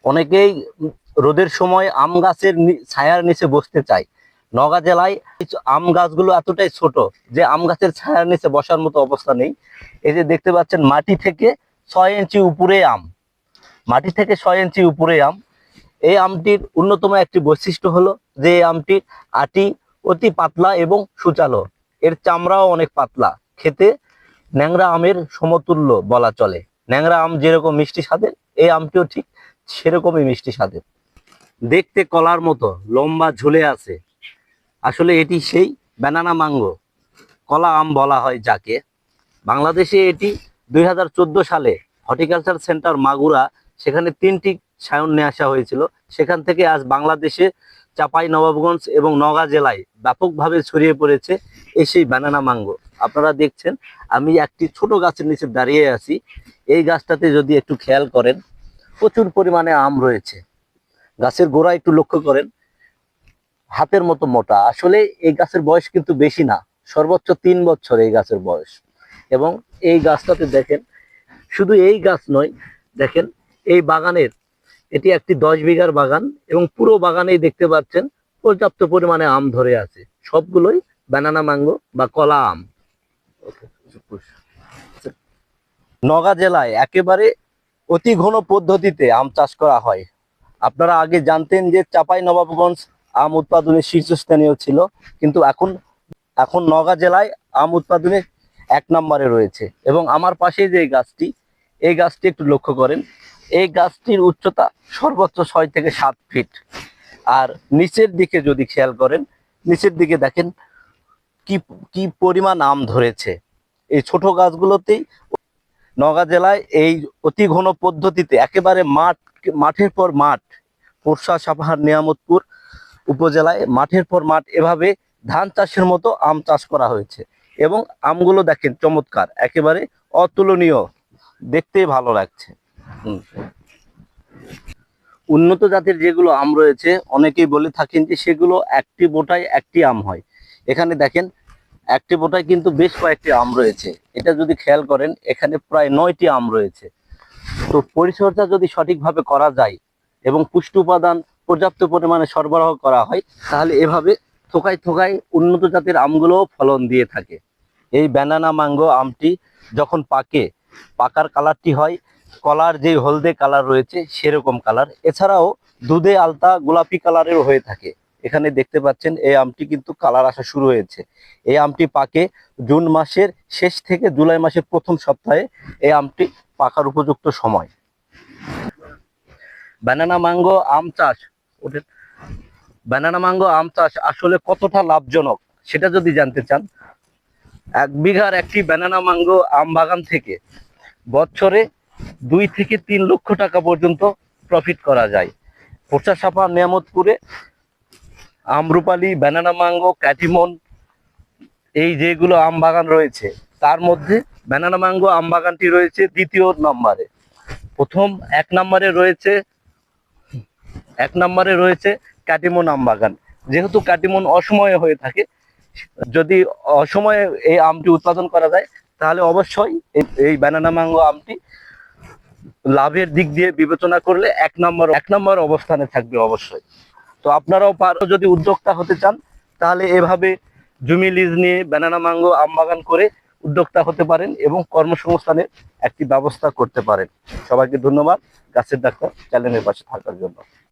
অনেকেই রোদের সময় আম গাছের ছায়ার নিচে বসতে চায়। নওগাঁ জেলায় কিছু আম গাছগুলো এতটাই ছোট যে আম গাছের ছায়ার নিচে বসার মতো অবস্থা নেই। এই যে দেখতে পাচ্ছেন, মাটি থেকে 6 ইঞ্চি উপরে আম, মাটি থেকে 6 ইঞ্চি উপরে আম। এই আমটির অন্যতম একটি বৈশিষ্ট্য হলো যে এই আমটির আটি অতি পাতলা এবং সুচালো, এর চামড়াও অনেক পাতলা, খেতে ন্যাংরা আমের সমতুল্য বলা চলে। ন্যাংরা আম যেরকম মিষ্টি স্বাদের, এই আমটিও ঠিক সেরকমই মিষ্টি স্বাদের। দেখতে কলার মতো লম্বা ঝুলে আছে। আসলে এটি সেই ব্যানানা ম্যাঙ্গো, কলা আম বলা হয় যাকে। বাংলাদেশে এটি 2014 সালে হর্টিকালচার সেন্টার মাগুরা, সেখানে 3টি সায়ন নিয়ে আসা হয়েছিল। সেখান থেকে আজ বাংলাদেশে চাঁপাই নবাবগঞ্জ এবং নওগাঁ জেলায় ব্যাপকভাবে ছড়িয়ে পড়েছে এই সেই ব্যানানা ম্যাঙ্গো। আপনারা দেখছেন, আমি একটি ছোট গাছের নিচে দাঁড়িয়ে আছি। এই গাছটাতে যদি একটু খেয়াল করেন, প্রচুর পরিমাণে আম রয়েছে। গাছের গোড়া একটু লক্ষ্য করেন, হাতের মতো মোটা। আসলে এই গাছের বয়স কিন্তু বেশি না, সর্বোচ্চ 3 বছর এই গাছের বয়স। এবং এই গাছটাতে দেখেন, শুধু এই গাছ নয়, দেখেন এই বাগানের, এটি একটি 10 বিঘার বাগান এবং পুরো বাগানেই দেখতে পাচ্ছেন পর্যাপ্ত পরিমাণে আম ধরে আছে। সবগুলোই ব্যানানা ম্যাঙ্গো বা কলা আম। নওগাঁ জেলায় একেবারে অতি ঘন পদ্ধতিতে আম চাষ করা হয়। আপনারা আগে জানতেন যে চাঁপাই নবাবগঞ্জ আম উৎপাদনে শীর্ষস্থানীয় ছিল, কিন্তু এখন এখন নওগাঁ জেলায় আম উৎপাদনে 1 নম্বরে রয়েছে। এবং আমার পাশে যে গাছটি, এই গাছটি একটু লক্ষ্য করেন, এই গাছটির উচ্চতা সর্বোচ্চ 6 থেকে 7 ফিট। আর নিচের দিকে যদি খেয়াল করেন, নিচের দিকে দেখেন কি কি পরিমাণ আম ধরেছে। এই ছোট গাছগুলোতেই নওগাঁ জেলায় এই অতি ঘন পদ্ধতিতে একেবারে মাঠের পর মাঠ, পোরশা, সাপাহার, নিয়ামতপুর উপজেলায় মাঠের পর মাঠ এভাবে ধান চাষের মতো আম চাষ করা হয়েছে। এবং আমগুলো দেখেন চমৎকার, একেবারে অতুলনীয়, দেখতেই ভালো লাগছে। উন্নত জাতের যেগুলো আম রয়েছে, অনেকেই বলে থাকেন যে সেগুলো একটি বোটায় একটি আম হয়। এখানে দেখেন, একটি বোটায় কিন্তু বেশ কয়েকটি আম রয়েছে। এটা যদি খেয়াল করেন, এখানে প্রায় 9টি আম রয়েছে। তো পরিচর্যা যদি সঠিকভাবে করা যায় এবং পুষ্টি উপাদান পর্যাপ্ত পরিমাণে সরবরাহ করা হয়, তাহলে এভাবে থোকায় থোকায় উন্নত জাতের আমগুলোও ফলন দিয়ে থাকে। এই ব্যানানা ম্যাঙ্গো আমটি যখন পাকে, পাকার কালারটি হয় কলার যে হলদে কালার রয়েছে সেরকম কালার। এছাড়াও দুধে আলতা গোলাপি কালারেরও হয়ে থাকে। এখানে দেখতে পাচ্ছেন এই আমটি কিন্তু কালার আসা শুরু হয়েছে। এই আমটি পাকে জুন মাসের শেষ থেকে জুলাই মাসের প্রথম সপ্তাহে এই আমটি পাকার উপযুক্ত সময়। ব্যানানা ম্যাঙ্গো আম চাষ, ওদের ব্যানানা ম্যাঙ্গো আম চাষ আসলে কতটা লাভজনক সেটা যদি জানতে চান, 1 বিঘার একটি ব্যানানা ম্যাঙ্গো আম বাগান থেকে বছরে 2 থেকে 3 লক্ষ টাকা পর্যন্ত প্রফিট করা যায়। পোরশা, সাপা, নিয়ামতপুরে আমরুপালি, ব্যানানা ম্যাঙ্গো, ক্যাটিমন, এই যেগুলো আম বাগান রয়েছে, তার মধ্যে ব্যানানা ম্যাঙ্গো আম বাগানটি রয়েছে 2য় নম্বরে। প্রথম 1 নম্বরে রয়েছে ক্যাটিমন আম বাগান। যেহেতু ক্যাটিমন অসময়ে হয়ে থাকে, যদি অসময়ে এই আমটি উৎপাদন করা যায়, তাহলে অবশ্যই এই ব্যানানা ম্যাঙ্গো আমটি লাভের দিক দিয়ে বিবেচনা করলে 1 নম্বর অবস্থানে থাকবে অবশ্যই। তো আপনারাও যদি উদ্যোক্তা হতে চান, তাহলে এভাবে জমি লিজ নিয়ে ব্যানানা ম্যাঙ্গো আম বাগান করে উদ্যোক্তা হতে পারেন এবং কর্মসংস্থানের একটি ব্যবস্থা করতে পারেন। সবাইকে ধন্যবাদ গাছের ডাক্তার চ্যানেলের পাশে থাকার জন্য।